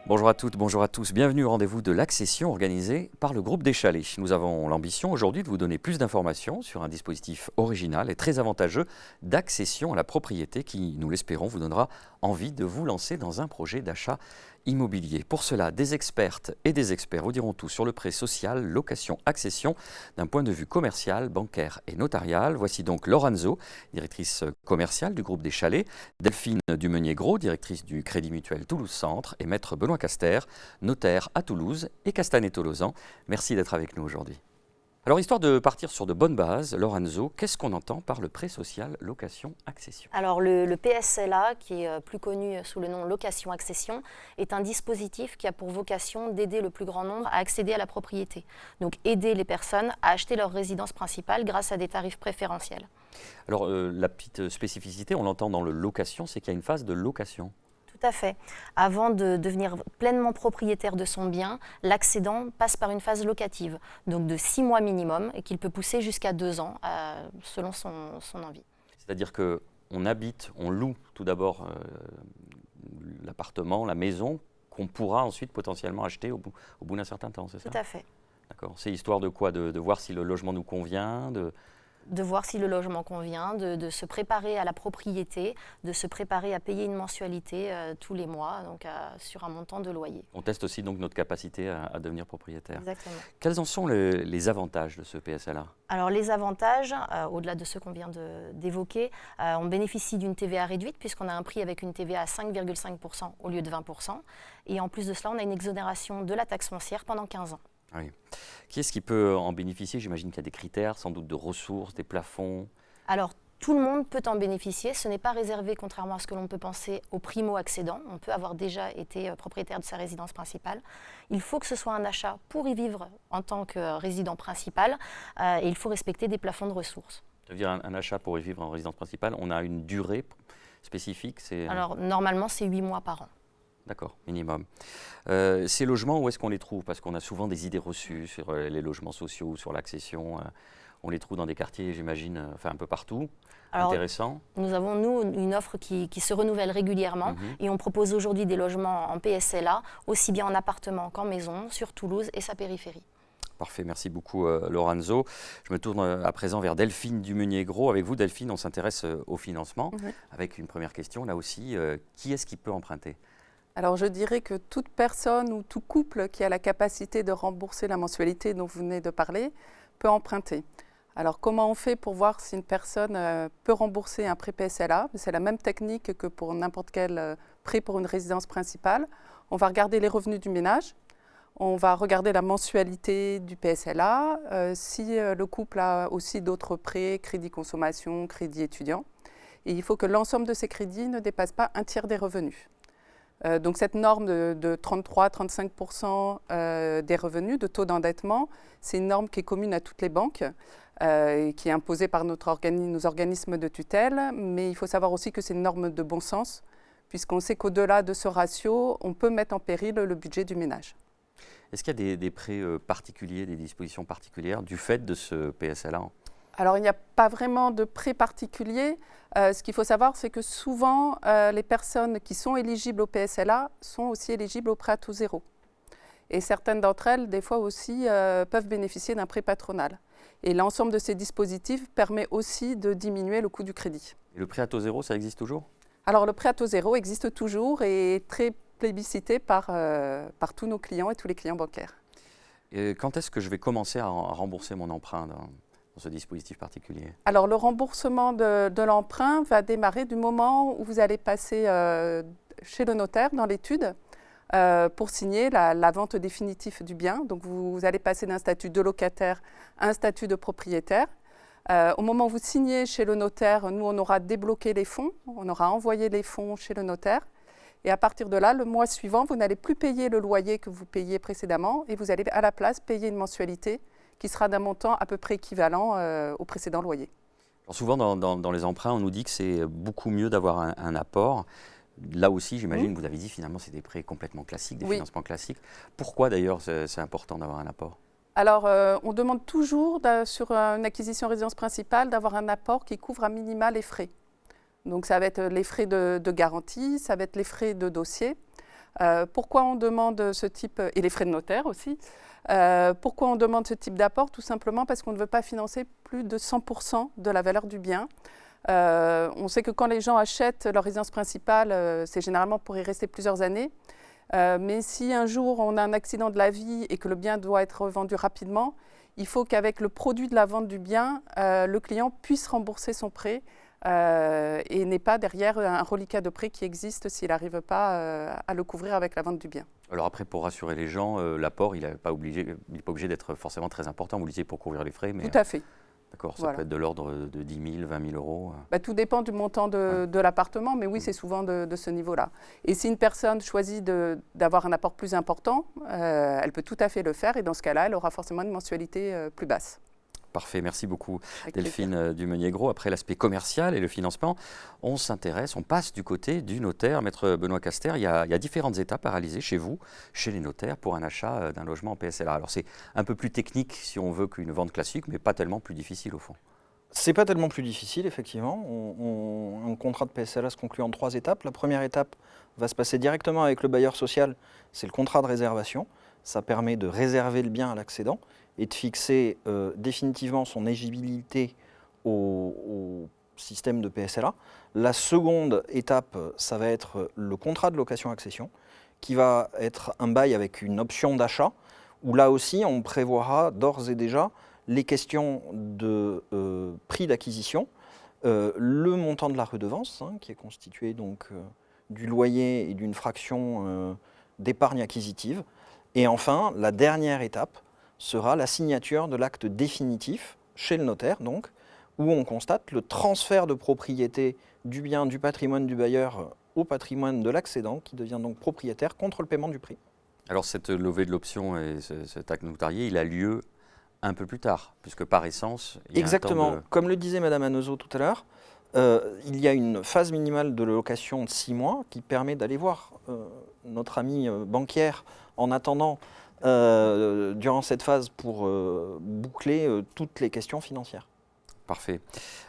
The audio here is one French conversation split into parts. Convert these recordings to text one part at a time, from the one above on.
Bonjour à toutes, bonjour à tous. Bienvenue au rendez-vous de l'accession organisé par le groupe des Chalets. Nous avons l'ambition aujourd'hui de vous donner plus d'informations sur un dispositif original et très avantageux d'accession à la propriété qui, nous l'espérons, vous donnera envie de vous lancer dans un projet d'achat immobilier. Pour cela, des expertes et des experts vous diront tout sur le prêt social, location, accession d'un point de vue commercial, bancaire et notarial. Voici donc Lorenzo, directrice commerciale du groupe des Chalets, Delphine Dumeunier-Gros, directrice du Crédit Mutuel Toulouse Centre, et maître Benoît Caster, notaire à Toulouse et Castanet-Tolosan. Merci d'être avec nous aujourd'hui. Alors, histoire de partir sur de bonnes bases, Lorenzo, qu'est-ce qu'on entend par le prêt social location-accession ? Alors le PSLA, qui est plus connu sous le nom location-accession, est un dispositif qui a pour vocation d'aider le plus grand nombre à accéder à la propriété. Donc aider les personnes à acheter leur résidence principale grâce à des tarifs préférentiels. Alors, la petite spécificité, on l'entend dans le location, c'est qu'il y a une phase de location. Tout à fait. Avant de devenir pleinement propriétaire de son bien, l'accédant passe par une phase locative, donc de 6 mois minimum, et qu'il peut pousser jusqu'à 2 ans, selon son envie. C'est-à-dire qu'on habite, on loue tout d'abord l'appartement, la maison, qu'on pourra ensuite potentiellement acheter au bout d'un certain temps, c'est ça ? Tout à fait. D'accord. C'est histoire de quoi ? De voir si le logement nous convient, de voir si le logement convient, de se préparer à la propriété, de se préparer à payer une mensualité tous les mois, donc sur un montant de loyer. On teste aussi donc notre capacité à devenir propriétaire. Exactement. Quels en sont les avantages de ce PSLA ? Alors les avantages, au-delà de ceux qu'on vient d'évoquer, on bénéficie d'une TVA réduite puisqu'on a un prix avec une TVA à 5,5% au lieu de 20%. Et en plus de cela, on a une exonération de la taxe foncière pendant 15 ans. Oui. Qui est-ce qui peut en bénéficier ? J'imagine qu'il y a des critères, sans doute de ressources, des plafonds. Alors, tout le monde peut en bénéficier. Ce n'est pas réservé, contrairement à ce que l'on peut penser, aux primo-accédants. On peut avoir déjà été propriétaire de sa résidence principale. Il faut que ce soit un achat pour y vivre en tant que résident principal et il faut respecter des plafonds de ressources. Ça veut dire un achat pour y vivre en résidence principale, on a une durée spécifique ? Alors, normalement, c'est 8 mois par an. D'accord, minimum. Ces logements, où est-ce qu'on les trouve ? Parce qu'on a souvent des idées reçues sur les logements sociaux, sur l'accession. On les trouve dans des quartiers, j'imagine, un peu partout. Alors, intéressant. Nous avons, nous, une offre qui se renouvelle régulièrement et on propose aujourd'hui des logements en PSLA, aussi bien en appartement qu'en maison, sur Toulouse et sa périphérie. Parfait, merci beaucoup Lorenzo. Je me tourne à présent vers Delphine Dumeunier-Gros. Avec vous, Delphine, on s'intéresse au financement. Avec une première question, là aussi, qui est-ce qui peut emprunter ? Alors je dirais que toute personne ou tout couple qui a la capacité de rembourser la mensualité dont vous venez de parler peut emprunter. Alors comment on fait pour voir si une personne peut rembourser un prêt PSLA ? C'est la même technique que pour n'importe quel prêt pour une résidence principale. On va regarder les revenus du ménage, on va regarder la mensualité du PSLA, si le couple a aussi d'autres prêts, crédit consommation, crédit étudiant. Et il faut que l'ensemble de ces crédits ne dépasse pas un tiers des revenus. Donc cette norme de 33-35% des revenus de taux d'endettement, c'est une norme qui est commune à toutes les banques, qui est imposée par nos organismes de tutelle, mais il faut savoir aussi que c'est une norme de bon sens, puisqu'on sait qu'au-delà de ce ratio, on peut mettre en péril le budget du ménage. Est-ce qu'il y a des prêts particuliers, des dispositions particulières du fait de ce PSLA ? Alors, il n'y a pas vraiment de prêt particulier. Ce qu'il faut savoir, c'est que souvent, les personnes qui sont éligibles au PSLA sont aussi éligibles au prêt à taux zéro. Et certaines d'entre elles, des fois aussi, peuvent bénéficier d'un prêt patronal. Et l'ensemble de ces dispositifs permet aussi de diminuer le coût du crédit. Et le prêt à taux zéro, ça existe toujours ? Alors, le prêt à taux zéro existe toujours et est très plébiscité par tous nos clients et tous les clients bancaires. Et quand est-ce que je vais commencer à rembourser mon emprunt dans ce dispositif particulier ? Alors, le remboursement de l'emprunt va démarrer du moment où vous allez passer chez le notaire dans l'étude pour signer la vente définitive du bien. Donc, vous allez passer d'un statut de locataire à un statut de propriétaire. Au moment où vous signez chez le notaire, nous, on aura débloqué les fonds, on aura envoyé les fonds chez le notaire. Et à partir de là, le mois suivant, vous n'allez plus payer le loyer que vous payiez précédemment et vous allez à la place payer une mensualité qui sera d'un montant à peu près équivalent au précédent loyer. Alors souvent, dans les emprunts, on nous dit que c'est beaucoup mieux d'avoir un apport. Là aussi, j'imagine, vous avez dit finalement, c'est des prêts complètement classiques, des financements classiques. Pourquoi d'ailleurs c'est important d'avoir un apport ? Alors, on demande toujours, sur une acquisition résidence principale, d'avoir un apport qui couvre à minima les frais. Donc, ça va être les frais de garantie, ça va être les frais de dossier. Pourquoi on demande ce type, et les frais de notaire aussi, pourquoi on demande ce type d'apport? Tout simplement parce qu'on ne veut pas financer plus de 100% de la valeur du bien. On sait que quand les gens achètent leur résidence principale, c'est généralement pour y rester plusieurs années. Mais si un jour on a un accident de la vie et que le bien doit être revendu rapidement, il faut qu'avec le produit de la vente du bien, le client puisse rembourser son prêt et n'ait pas derrière un reliquat de prêt qui existe s'il n'arrive pas à le couvrir avec la vente du bien. Alors après, pour rassurer les gens, l'apport, il n'est pas obligé d'être forcément très important. Vous le disiez pour couvrir les frais, mais tout à fait. D'accord, ça peut être de l'ordre de 10 000, 20 000 euros. Tout dépend du montant de l'appartement, mais oui, c'est souvent de ce niveau-là. Et si une personne choisit d'avoir un apport plus important, elle peut tout à fait le faire, et dans ce cas-là, elle aura forcément une mensualité plus basse. Parfait, merci beaucoup Avec Delphine Dumenier-Gros. Après l'aspect commercial et le financement, on passe du côté du notaire. Maître Benoît Caster, il y a différentes étapes à réaliser chez vous, chez les notaires, pour un achat d'un logement en PSLA. Alors c'est un peu plus technique si on veut qu'une vente classique, mais pas tellement plus difficile au fond. C'est pas tellement plus difficile, effectivement. Un contrat de PSLA se conclut en 3 étapes. La première étape va se passer directement avec le bailleur social, c'est le contrat de réservation. Ça permet de réserver le bien à l'accédant et de fixer définitivement son éligibilité au système de PSLA. La seconde étape, ça va être le contrat de location-accession, qui va être un bail avec une option d'achat, où là aussi on prévoira d'ores et déjà les questions de prix d'acquisition, le montant de la redevance, qui est constitué donc du loyer et d'une fraction d'épargne acquisitive. Et enfin, la dernière étape sera la signature de l'acte définitif chez le notaire, donc, où on constate le transfert de propriété du bien, du patrimoine du bailleur au patrimoine de l'accédant, qui devient donc propriétaire contre le paiement du prix. Alors cette levée de l'option et cet acte notarié, il a lieu un peu plus tard, puisque par essence, il y a exactement. un temps de... Comme le disait Madame Anezo tout à l'heure, il y a une phase minimale de location de 6 mois qui permet d'aller voir notre amie banquière en attendant durant cette phase pour boucler toutes les questions financières. Parfait.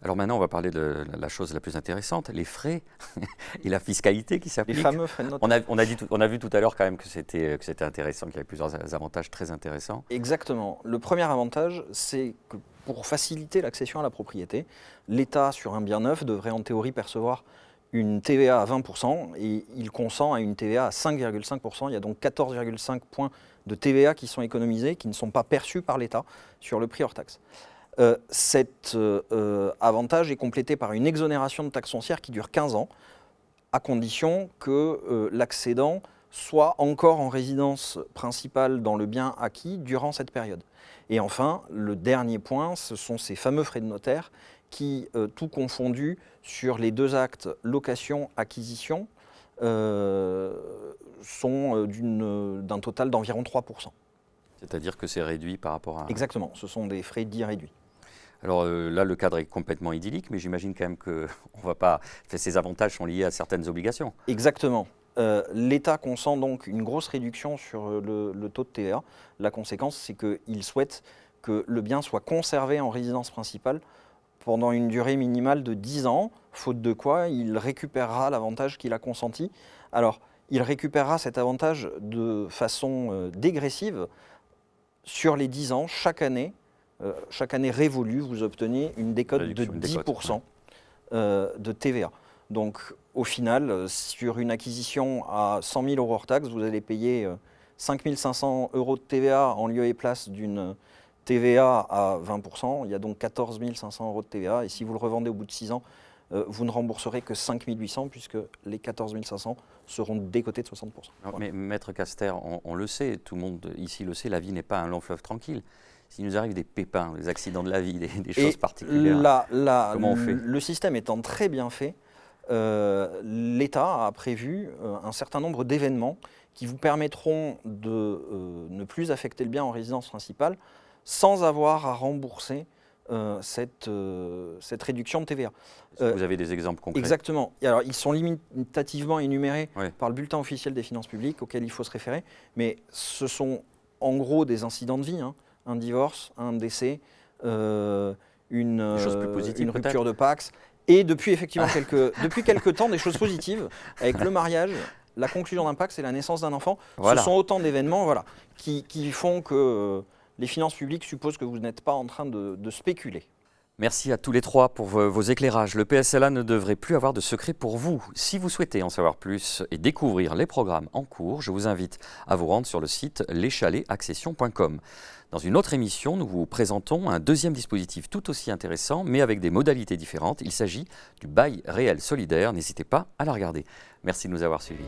Alors maintenant, on va parler de la chose la plus intéressante, les frais et la fiscalité qui s'appliquent. Les fameux frais de notaire. On a vu tout à l'heure quand même que c'était intéressant, qu'il y avait plusieurs avantages très intéressants. Exactement. Le premier avantage, c'est que pour faciliter l'accession à la propriété, l'État, sur un bien neuf, devrait en théorie percevoir une TVA à 20% et il consent à une TVA à 5,5%. Il y a donc 14,5 points de TVA qui sont économisés, qui ne sont pas perçus par l'État sur le prix hors taxe. Cet avantage est complété par une exonération de taxes foncières qui dure 15 ans, à condition que l'accédant soit encore en résidence principale dans le bien acquis durant cette période. Et enfin, le dernier point, ce sont ces fameux frais de notaire qui, tout confondu, sur les 2 actes location-acquisition, sont d'un total d'environ 3%. C'est-à-dire que c'est réduit par rapport à... Exactement, ce sont des frais dits réduits. Alors là, le cadre est complètement idyllique, mais j'imagine quand même que ces avantages sont liés à certaines obligations. Exactement. L'État consent donc une grosse réduction sur le taux de TVA. La conséquence, c'est qu'il souhaite que le bien soit conservé en résidence principale pendant une durée minimale de 10 ans, faute de quoi il récupérera l'avantage qu'il a consenti. Alors, il récupérera cet avantage de façon dégressive sur les 10 ans, chaque année révolue, vous obtenez une décote de 10% de TVA. Donc, au final, sur une acquisition à 100 000 euros hors taxe, vous allez payer 5 500 euros de TVA en lieu et place d'une TVA à 20%. Il y a donc 14 500 euros de TVA. Et si vous le revendez au bout de 6 ans, vous ne rembourserez que 5 800 puisque les 14 500 seront décotés de 60%. Alors, mais Maître Caster, on le sait, tout le monde ici le sait, la vie n'est pas un long fleuve tranquille. S'il nous arrive des pépins, des accidents de la vie, des choses particulières, comment on fait ? Le système étant très bien fait, l'État a prévu un certain nombre d'événements qui vous permettront de ne plus affecter le bien en résidence principale sans avoir à rembourser cette réduction de TVA. Vous avez des exemples concrets ? Exactement. Et alors, ils sont limitativement énumérés Oui. par le bulletin officiel des finances publiques auquel il faut se référer, mais ce sont en gros des incidents de vie, un divorce, un décès, une rupture de Pacs. Et depuis effectivement depuis quelques temps, des choses positives avec le mariage la conclusion d'un pacte, c'est la naissance d'un enfant. Voilà. Ce sont autant d'événements qui font que les finances publiques supposent que vous n'êtes pas en train de spéculer. Merci à tous les trois pour vos éclairages. Le PSLA ne devrait plus avoir de secret pour vous. Si vous souhaitez en savoir plus et découvrir les programmes en cours, je vous invite à vous rendre sur le site leschaletsaccession.com. Dans une autre émission, nous vous présentons un deuxième dispositif tout aussi intéressant, mais avec des modalités différentes. Il s'agit du bail réel solidaire. N'hésitez pas à la regarder. Merci de nous avoir suivis.